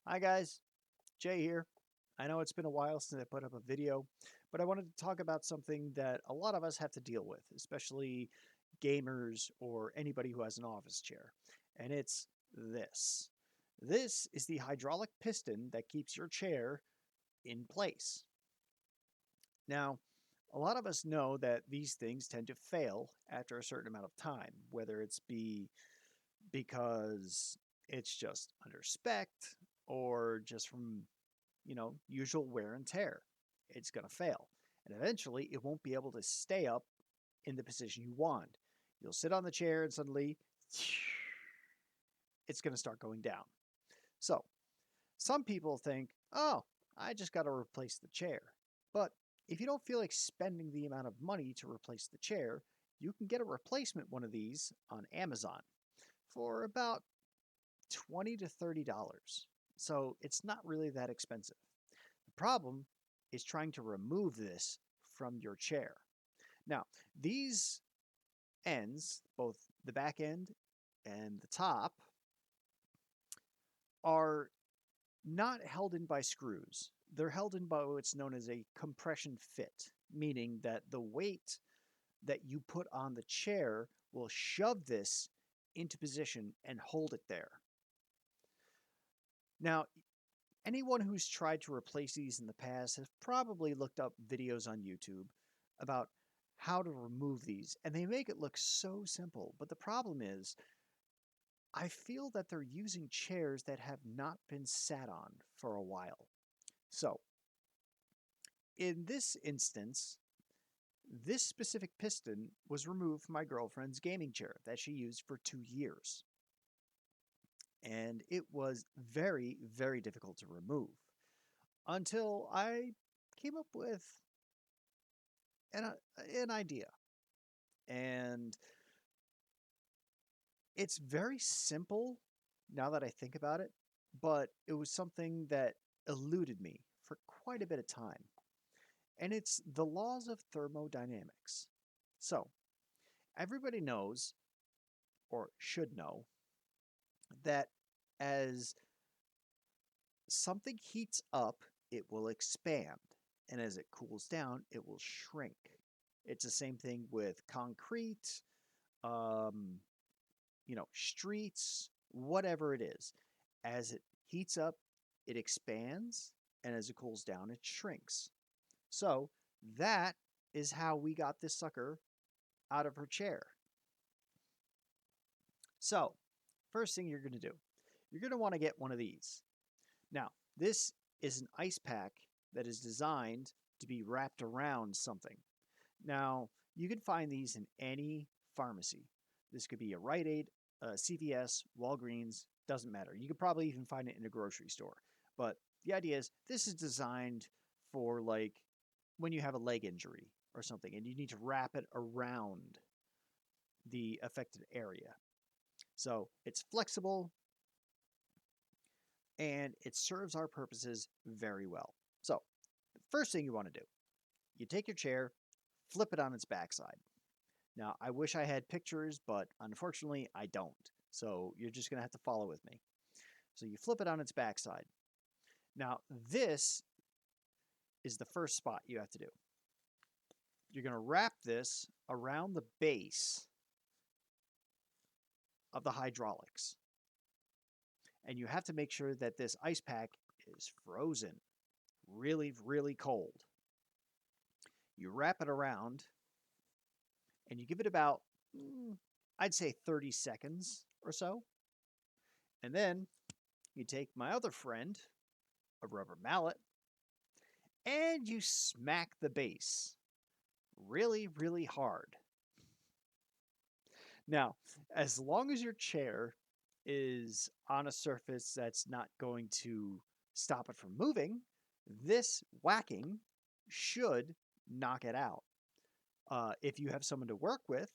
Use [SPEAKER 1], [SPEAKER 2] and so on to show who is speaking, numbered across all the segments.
[SPEAKER 1] Hi guys, Jay here. I know it's been a while since I put up a video, but I wanted to talk about something that a lot of us have to deal with, especially gamers or anybody who has an office chair. And it's this. This is the hydraulic piston that keeps your chair in place. Now, a lot of us know that these things tend to fail after a certain amount of time, whether it's because it's just under spec or just from usual wear and tear. It's going to fail. And eventually, it won't be able to stay up in the position you want. You'll sit on the chair and suddenly it's going to start going down. So, some people think, oh, I just got to replace the chair. But if you don't feel like spending the amount of money to replace the chair, you can get a replacement one of these on Amazon for about $20 to $30. So it's not really that expensive. The problem is trying to remove this from your chair. Now, these ends, both the back end and the top, are not held in by screws. They're held in by what's known as a compression fit, meaning that the weight that you put on the chair will shove this into position and hold it there. Now, anyone who's tried to replace these in the past has probably looked up videos on YouTube about how to remove these, and they make it look so simple. But the problem is, I feel that they're using chairs that have not been sat on for a while. So, in this instance, this specific piston was removed from my girlfriend's gaming chair that she used for 2 years. And it was very, very difficult to remove until I came up with an, an idea. And it's very simple now that I think about it, but it was something that eluded me for quite a bit of time. And it's the laws of thermodynamics. So, everybody knows, or should know, that as something heats up, it will expand. And as it cools down, it will shrink. It's the same thing with concrete, um, streets, whatever it is. As it heats up, it expands, and as it cools down, it shrinks. So that is how we got this sucker out of her chair. So, first thing you're going to do, you're going to want to get one of these. Now, this is an ice pack that is designed to be wrapped around something. Now, you can find these in any pharmacy. This could be a Rite Aid, a CVS, Walgreens, doesn't matter. You could probably even find it in a grocery store. But the idea is this is designed for like when you have a leg injury or something and you need to wrap it around the affected area. So it's flexible and it serves our purposes very well. So, the first thing you want to do, you take your chair, flip it on its backside. Now, I wish I had pictures, but unfortunately, I don't. So, you're just going to have to follow with me. So, you flip it on its backside. Now, this is the first spot you have to do. You're going to wrap this around the base of the hydraulics. And you have to make sure that this ice pack is frozen, really, really cold. You wrap it around and you give it about, I'd say 30 seconds or so. And then you take my other friend, a rubber mallet, and you smack the base really, really hard. Now, as long as your chair is on a surface that's not going to stop it from moving, this whacking should knock it out. If you have someone to work with,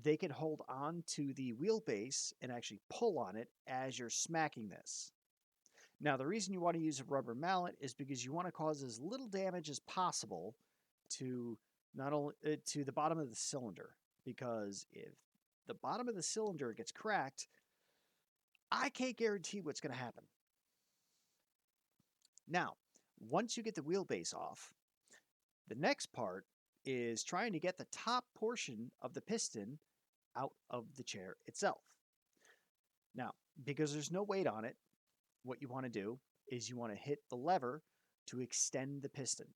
[SPEAKER 1] they can hold on to the wheelbase and actually pull on it as you're smacking this. Now, the reason you want to use a rubber mallet is because you want to cause as little damage as possible to not only to the bottom of the cylinder, because if the bottom of the cylinder gets cracked, I can't guarantee what's going to happen. Now, once you get the wheelbase off, the next part is trying to get the top portion of the piston out of the chair itself. Now, because there's no weight on it, what you want to do is you want to hit the lever to extend the piston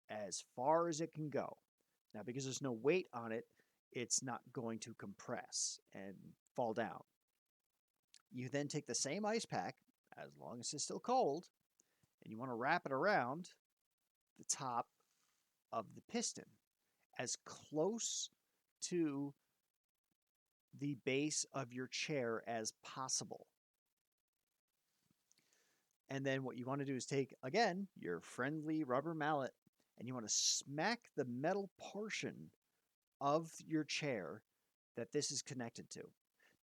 [SPEAKER 1] as far as it can go. Now, because there's no weight on it, it's not going to compress and fall down. You then take the same ice pack, as long as it's still cold, and you want to wrap it around the top of the piston as close to the base of your chair as possible. And then what you want to do is take, again, your friendly rubber mallet, and you want to smack the metal portion of your chair that this is connected to.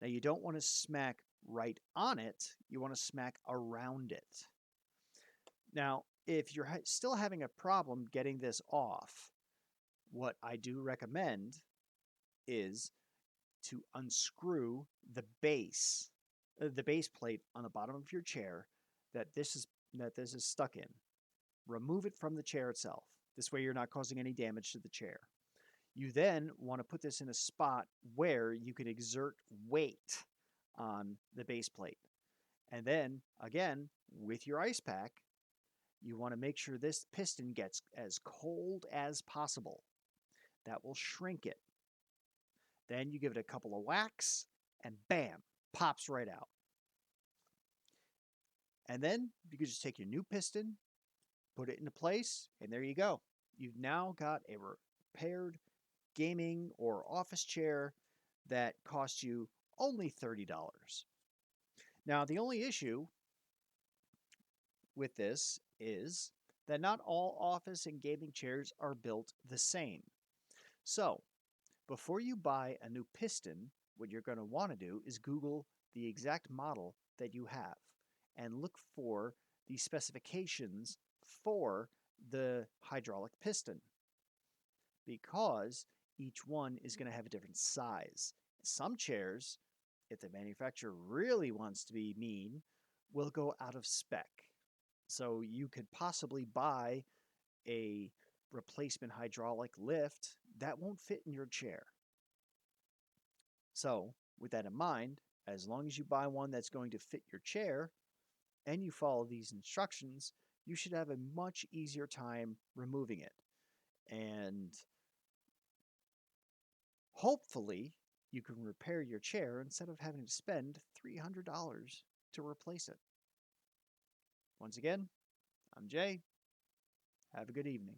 [SPEAKER 1] Now, you don't want to smack right on it, you want to smack around it. Now, if you're still having a problem getting this off, what I do recommend is to unscrew the base plate on the bottom of your chair that this is stuck in. Remove it from the chair itself. This way you're not causing any damage to the chair. You then want to put this in a spot where you can exert weight on the base plate. And then, again, with your ice pack, you want to make sure this piston gets as cold as possible. That will shrink it. Then you give it a couple of whacks, and bam, pops right out. And then you can just take your new piston, put it into place, and there you go. You've now got a repaired gaming or office chair that cost you only $30. Now, the only issue with this is that not all office and gaming chairs are built the same. So, before you buy a new piston, what you're going to want to do is Google the exact model that you have and look for the specifications for the hydraulic piston, because each one is going to have a different size. Some chairs, if the manufacturer really wants to be mean, will go out of spec. So you could possibly buy a replacement hydraulic lift that won't fit in your chair. So, with that in mind, as long as you buy one that's going to fit your chair and you follow these instructions, you should have a much easier time removing it. And hopefully, you can repair your chair instead of having to spend $300 to replace it. Once again, I'm Jay. Have a good evening.